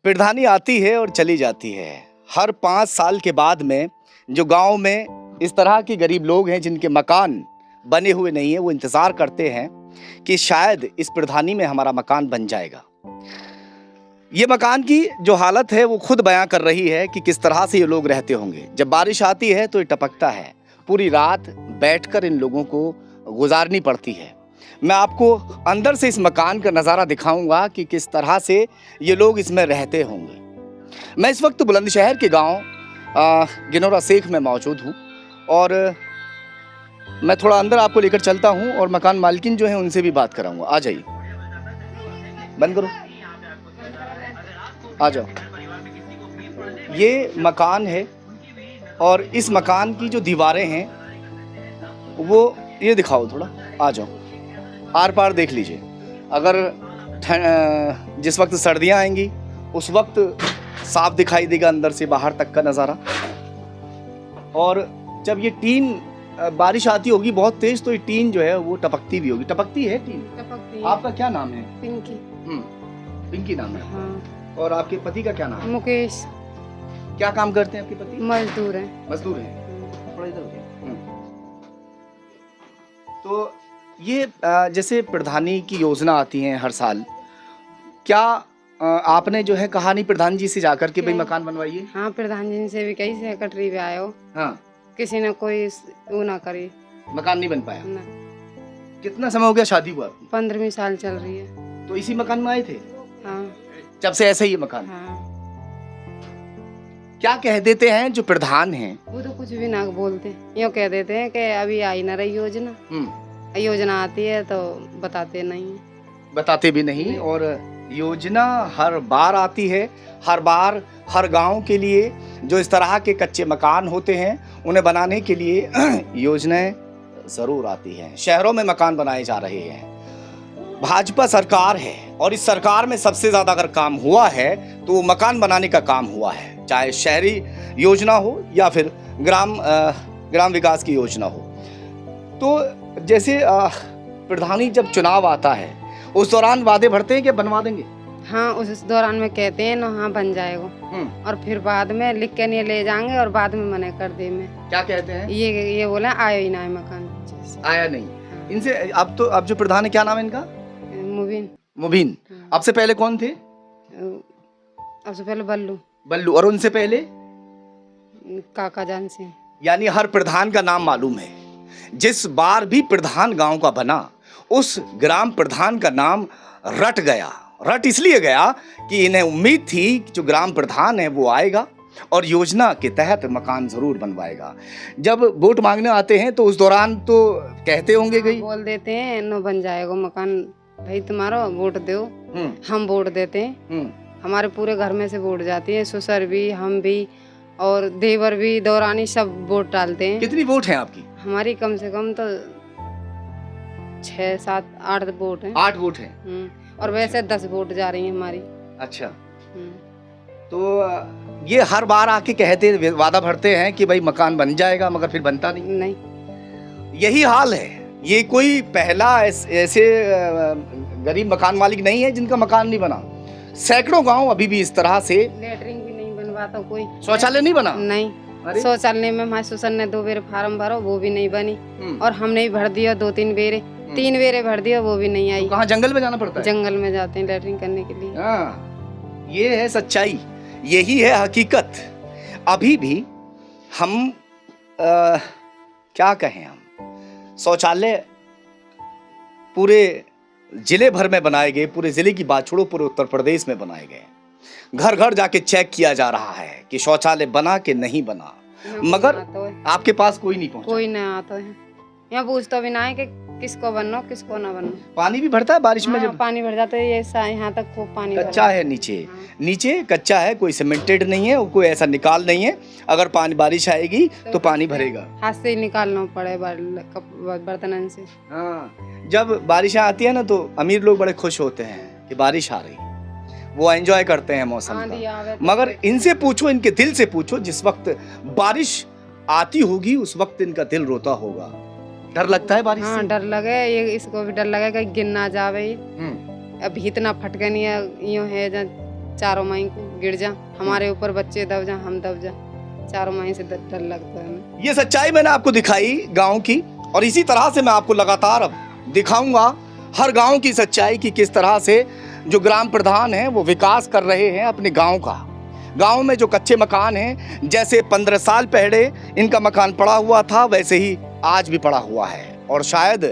पिरधानी आती है और चली जाती है। हर 5 साल के बाद में जो गांव में इस तरह के गरीब लोग हैं जिनके मकान बने हुए नहीं है, वो इंतज़ार करते हैं कि शायद इस पिरधानी में हमारा मकान बन जाएगा। ये मकान की जो हालत है वो खुद बयां कर रही है कि किस तरह से ये लोग रहते होंगे। जब बारिश आती है तो ये टपकता है, पूरी रात बैठकर इन लोगों को गुजारनी पड़ती है। मैं आपको अंदर से इस मकान का नज़ारा दिखाऊंगा कि किस तरह से ये लोग इसमें रहते होंगे। मैं इस वक्त बुलंदशहर के गांव गिनौरा शेख में मौजूद हूं और मैं थोड़ा अंदर आपको लेकर चलता हूं और मकान मालकिन जो है उनसे भी बात कराऊंगा। आ जाइए, बंद करो, आ जाओ। ये मकान है और इस मकान की जो दीवारें हैं वो ये दिखाओ, थोड़ा आ जाओ, आर पार देख लीजिए। अगर जिस वक्त सर्दियां आएंगी उस वक्त साफ दिखाई देगा अंदर से बाहर तक का नज़ारा। और जब ये टीन बारिश आती होगी बहुत तेज तो ये टीन जो है वो टपकती भी होगी। टपकती है टीन? टपकती है। आपका क्या नाम है? पिंकी। पिंकी नाम है। हाँ। और आपके पति का क्या नाम है? मुकेश। क्या काम करते हैं आपके पति? मजदूर हैं। मजदूर हैं। थोड़ा इधर हो जाओ। तो ये जैसे प्रधानी की योजना आती है हर साल, क्या आपने जो है कहा नहीं प्रधान जी से जाकर के भाई मकान बनवाइए? हाँ, प्रधान जी से भी कई सेक्रेटरी भी आए हो। हाँ। किसी ने कोई वो ना करी, मकान नहीं बन पाया ना। कितना समय हो गया शादी हुआ? 15वीं साल चल रही है। तो इसी मकान में आए थे? हाँ। जब से ऐसा ही है मकान? हाँ। क्या कह देते हैं जो प्रधान हैं? वो तो कुछ भी ना बोलते, यूँ कह देते हैं कि अभी आई ना रही योजना। योजना आती है तो बताते नहीं, बताते भी नहीं। और योजना हर बार आती है, हर बार हर गांव के लिए जो इस तरह के कच्चे मकान होते हैं उन्हें बनाने के लिए योजनाएं जरूर आती हैं। शहरों में मकान बनाए जा रहे हैं। भाजपा सरकार है और इस सरकार में सबसे ज्यादा अगर काम हुआ है तो वो मकान बनाने का काम हुआ है, चाहे शहरी योजना हो या फिर ग्राम विकास की योजना हो। तो जैसे प्रधानी जब चुनाव आता है उस दौरान वादे भरते हैं कि बनवा देंगे? हाँ, उस दौरान में कहते हैं ना हाँ बन जाएगा, और फिर बाद में लिख के नहीं ले जाएंगे और बाद में मना कर दे। में क्या कहते हैं? ये बोला आया ही ना है मकान, आया नहीं। हाँ। इनसे अब जो प्रधान है क्या नाम है इनका? मुबीन। हाँ। अब से पहले कौन थे? अब से पहले बल्लू। और उनसे पहले काका जान से। यानी हर प्रधान का नाम मालूम है। जिस बार भी प्रधान गांव का बना उस ग्राम प्रधान का नाम रट इसलिए गया कि इन्हें उम्मीद थी कि जो ग्राम प्रधान है वो आएगा और योजना के तहत मकान जरूर बनवाएगा। जब वोट मांगने आते हैं तो उस दौरान तो कहते होंगे गई बोल देते हैं नो बन जाएगा मकान, भाई तुम्हारा वोट दो। हम वोट देते हैं, हमारे पूरे घर में से वोट जाती है, ससुर भी, हम भी और देवर भी, दौरानी सब वोट डालते हैं। कितनी वोट है आपकी? हमारी कम से कम तो 6, 7, 8 वोट हैं। 8 वोट हैं। और वैसे 10 वोट जा रही हैं हमारी। अच्छा। तो ये हर बार आके कहते, वादा भरते हैं कि भाई मकान बन जाएगा, मगर फिर बनता नहीं। यही हाल है। ये कोई पहला ऐसे गरीब मकान मालिक नहीं है जिनका मकान नहीं बना। सैकड़ों गांव अभी भी इस तरह से। लेटरिंग भी नहीं बनवाता कोई, शौचालय नहीं बना। नहीं, शौचालय में हमारे ससुर ने 2 बेर फार्म भरो वो भी नहीं बनी, और हमने भी भर दिया 2-3 बेरे, 3 बेरे भर दिया वो भी नहीं आई। तो कहाँ जंगल में जाना पड़ता है? जंगल में जाते हैं लेटरिंग करने के लिए। हाँ, ये है सच्चाई, यही है हकीकत। अभी भी हम क्या कहें, हम शौचालय पूरे जिले भर में बनाए गए, पूरे जिले की बात छोड़ो पूरे उत्तर प्रदेश में बनाए गए। घर घर जाके चेक किया जा रहा है कि शौचालय बना कि नहीं बना, मगर आपके पास कोई नहीं पहुंचा। कोई नहीं आता है, यहाँ पूछता भी ना है कि किसको बनना किसको ना बनना। पानी भी भरता है बारिश में? जब पानी भर जाता है ये यहाँ तक खूब पानी कच्चा है। नीचे कच्चा है, कोई सीमेंटेड नहीं है, कोई ऐसा निकाल नहीं है। अगर बारिश आएगी तो पानी भरेगा, हाथ से ही निकालना पड़े बर्तन से। हाँ, जब बारिश आती है ना तो अमीर लोग बड़े खुश होते हैं कि बारिश आ रही, वो एंजॉय करते हैं मौसम का। मगर इनसे पूछो, इनके दिल से पूछो, जिस वक्त बारिश आती होगी उस वक्त इनका दिल रोता होगा। डर लगता है बारिश से? हाँ, डर लगे, ये इसको भी डर लगे कहीं गिर ना जावे। अभी इतना फटके नहीं है, यूं है चारों माई को गिर जा, हमारे ऊपर बच्चे दब जा, हम दब जा, चारों माई से डर लगता है हमें। ये सच्चाई मैंने आपको दिखाई गांव की, और इसी तरह से मैं आपको लगातार अब दिखाऊंगा हर गांव की सच्चाई कि किस तरह से जो ग्राम प्रधान हैं वो विकास कर रहे हैं अपने गांव का। गांव में जो कच्चे मकान हैं, जैसे 15 साल पहले इनका मकान पड़ा हुआ था, वैसे ही आज भी पड़ा हुआ है। और शायद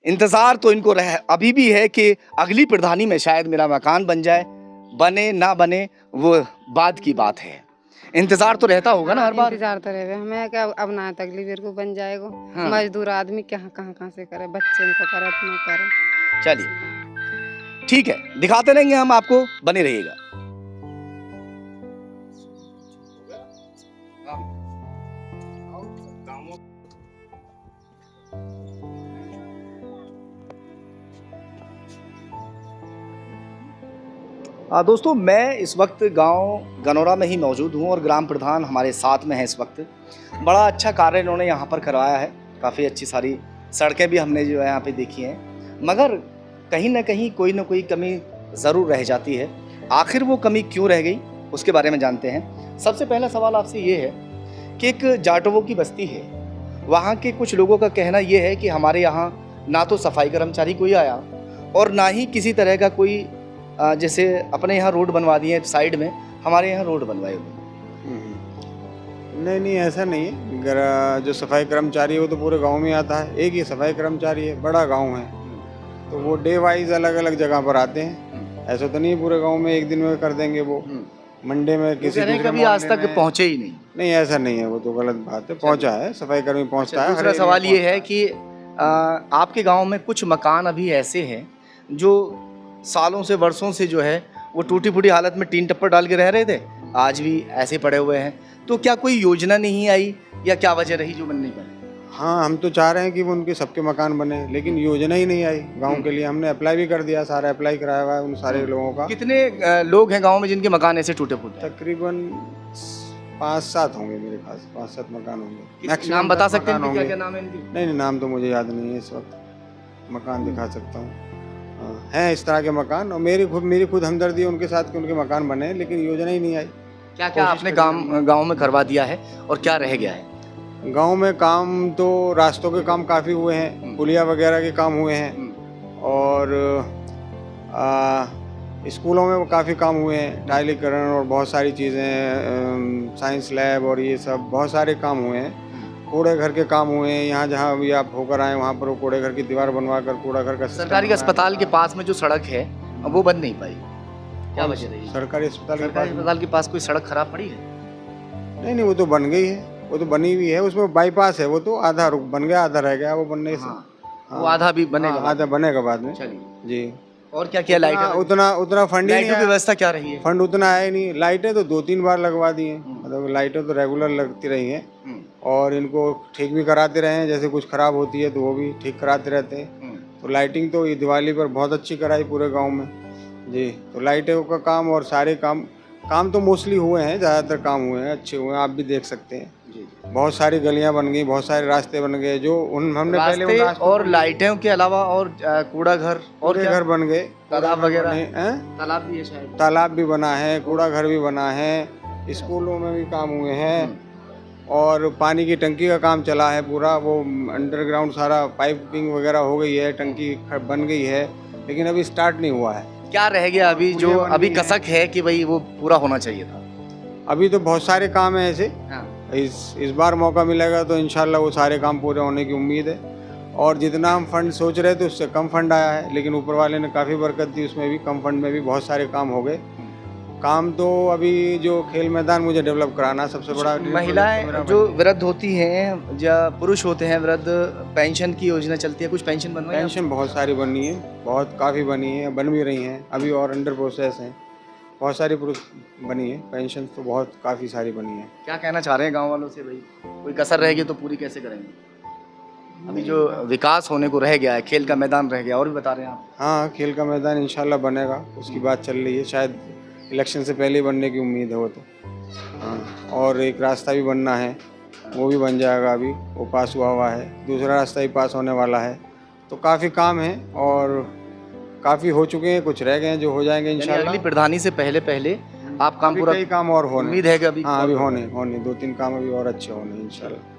इंतज़ार तो इनको अभी भी है कि अगली प्रधानी में शायद मेरा मकान बन जाए। बने ना बने वो बाद की बात है, इंतजार तो रहता होगा ना हर बार। इंतजार तो रहे हमें क्या, अब ना अगली बार को बन जाएगा। हाँ। मजदूर आदमी कहाँ से करे, बच्चे उनको करे अपना करे। चलिए ठीक है, दिखाते रहेंगे हम आपको, बने रहिएगा। दोस्तों, मैं इस वक्त गांव गनौरा में ही मौजूद हूं और ग्राम प्रधान हमारे साथ में है इस वक्त। बड़ा अच्छा कार्य इन्होंने यहाँ पर करवाया है, काफ़ी अच्छी सारी सड़कें भी हमने जो है यहाँ पे देखी हैं, मगर कहीं ना कहीं कोई ना कोई कमी ज़रूर रह जाती है। आखिर वो कमी क्यों रह गई, उसके बारे में जानते हैं। सबसे पहला सवाल आपसे ये है कि एक जाटवों की बस्ती है, वहाँ के कुछ लोगों का कहना ये है कि हमारे यहाँ ना तो सफाई कर्मचारी कोई आया और ना ही किसी तरह का कोई जैसे अपने यहाँ रोड बनवा दिए हैं साइड में, हमारे यहाँ रोड बनवाए हुए। नहीं ऐसा नहीं है। जो सफाई कर्मचारी है वो तो पूरे गांव में आता है, एक ही सफाई कर्मचारी है, बड़ा गांव है तो वो डे वाइज अलग अलग जगह पर आते हैं। ऐसा तो नहीं पूरे गांव में एक दिन में कर देंगे वो, मंडे में किसी दूसरे कभी आज तक पहुँचे ही नहीं। नहीं ऐसा नहीं है, वो तो गलत बात है, पहुँचा है, सफाई कर्मी पहुँचता है। दूसरा सवाल ये है कि आपके गाँव में कुछ मकान अभी ऐसे हैं जो सालों से वर्षों से जो है वो टूटी फूटी हालत में टीन टप्पर डाल के रह रहे थे, आज भी ऐसे पड़े हुए हैं। तो क्या कोई योजना नहीं आई या क्या वजह रही जो बन नहीं पाई? हाँ, हम तो चाह रहे हैं कि वो उनके सबके मकान बने, लेकिन योजना ही नहीं आई गांव के लिए। हमने अप्लाई भी कर दिया, सारा अप्लाई कराया हुआ है उन सारे लोगों का। कितने लोग हैं गांव में जिनके मकान ऐसे टूटे फूटे? तकरीबन 5-7 होंगे मेरे पास, 5-7 मकान होंगे। नाम बता सकते हैं क्या क्या नाम है इनके? नहीं नाम तो मुझे याद नहीं है इस वक्त, मकान दिखा सकता हूँ। हैं इस तरह के मकान, और मेरी खुद हमदर्दी है उनके साथ कि उनके मकान बने, लेकिन योजना ही नहीं आई। क्या क्या आपने गांव में करवा दिया है और क्या रह गया है? गांव में काम तो रास्तों के काम काफ़ी हुए हैं, पुलिया वगैरह के काम हुए हैं, और स्कूलों में काफ़ी काम हुए हैं, टाइलीकरण और बहुत सारी चीज़ें, साइंस लैब और ये सब बहुत सारे काम हुए हैं। कूड़े घर के काम हुए हैं, यहाँ जहाँ भी आप होकर आए वहाँ पर वो कूड़े घर की दीवार बनवा कर कूड़ा घर का सरकारी अस्पताल के पास में जो सड़क है वो बन नहीं पाई, क्या वजह रही? सरकारी अस्पताल के पास कोई सड़क खराब पड़ी है? नहीं वो तो बन गई है, वो तो बनी हुई है, उसमें बाईपास है, वो तो आधा बन गया, आधा रह गया वो बनने से। वो आधा भी बनेगा? आधा बनेगा बाद में। चलिए जी। और क्या क्या लाइट? उतना फंड लाइटों की व्यवस्था क्या रही है? फंड उतना है नहीं, लाइटें तो 2-3 बार लगवा दी हैं, मतलब लाइटें तो रेगुलर लगती रही हैं, और इनको ठीक भी कराते रहे हैं, जैसे कुछ खराब होती है तो वो भी ठीक कराते रहते हैं। तो लाइटिंग तो ये दिवाली पर बहुत अच्छी कराई पूरे गांव में जी। तो लाइटों का काम और सारे काम तो मोस्टली हुए हैं, ज़्यादातर काम हुए हैं, अच्छे हुए हैं, आप भी देख सकते हैं जी। बहुत सारी गलियां बन गई, बहुत सारे रास्ते बन गए, जो हमने पहले और लाइटों के अलावा और कूड़ा घर और घर बन गए, तालाब वगैरह, तालाब भी है शायद, तालाब भी बना है, कूड़ा घर भी बना है, स्कूलों में भी काम हुए हैं, और पानी की टंकी का काम चला है पूरा, वो अंडरग्राउंड सारा पाइपिंग वगैरह हो गई है, टंकी बन गई है, लेकिन अभी स्टार्ट नहीं हुआ है। क्या रह गया अभी जो अभी कसक है कि भाई वो पूरा होना चाहिए था? अभी तो बहुत सारे काम है ऐसे। इस बार मौका मिलेगा तो इंशाल्लाह वो सारे काम पूरे होने की उम्मीद है, और जितना हम फंड सोच रहे थे उससे कम फंड आया है, लेकिन ऊपर वाले ने काफ़ी बरकत दी, उसमें भी कम फंड में भी बहुत सारे काम हो गए। काम तो अभी जो खेल मैदान मुझे डेवलप कराना सबसे बड़ा। महिलाएं जो वृद्ध होती हैं या पुरुष होते हैं वृद्ध, पेंशन की योजना चलती है, कुछ पेंशन बनवाई? पेंशन बहुत सारी बनी है, बहुत काफ़ी बनी है, बन भी रही हैं अभी और अंडर प्रोसेस हैं, बहुत सारी बनी है पेंशन, तो बहुत काफ़ी सारी बनी है। क्या कहना चाह रहे हैं गाँव वालों से, भाई कोई कसर रहेगी तो पूरी कैसे करेंगे? अभी जो विकास होने को रह गया है, खेल का मैदान रह गया, और भी बता रहे हैं आप? हाँ, खेल का मैदान इंशाल्लाह बनेगा, उसकी बात चल रही है, शायद इलेक्शन से पहले ही बनने की उम्मीद है वो तो। हाँ, और एक रास्ता भी बनना है, वो भी बन जाएगा, अभी वो पास हुआ है, दूसरा रास्ता भी पास होने वाला है, तो काफ़ी काम है, और काफ़ी हो चुके हैं, कुछ रह गए हैं जो हो जाएंगे यानी इंशाल्लाह। अगली प्रधानी से पहले पहले आप काम अभी पूरा कई काम और होने, उम्मीद है कि अभी हाँ अभी होने 2-3 काम अभी और अच्छे होने इंशाल्लाह।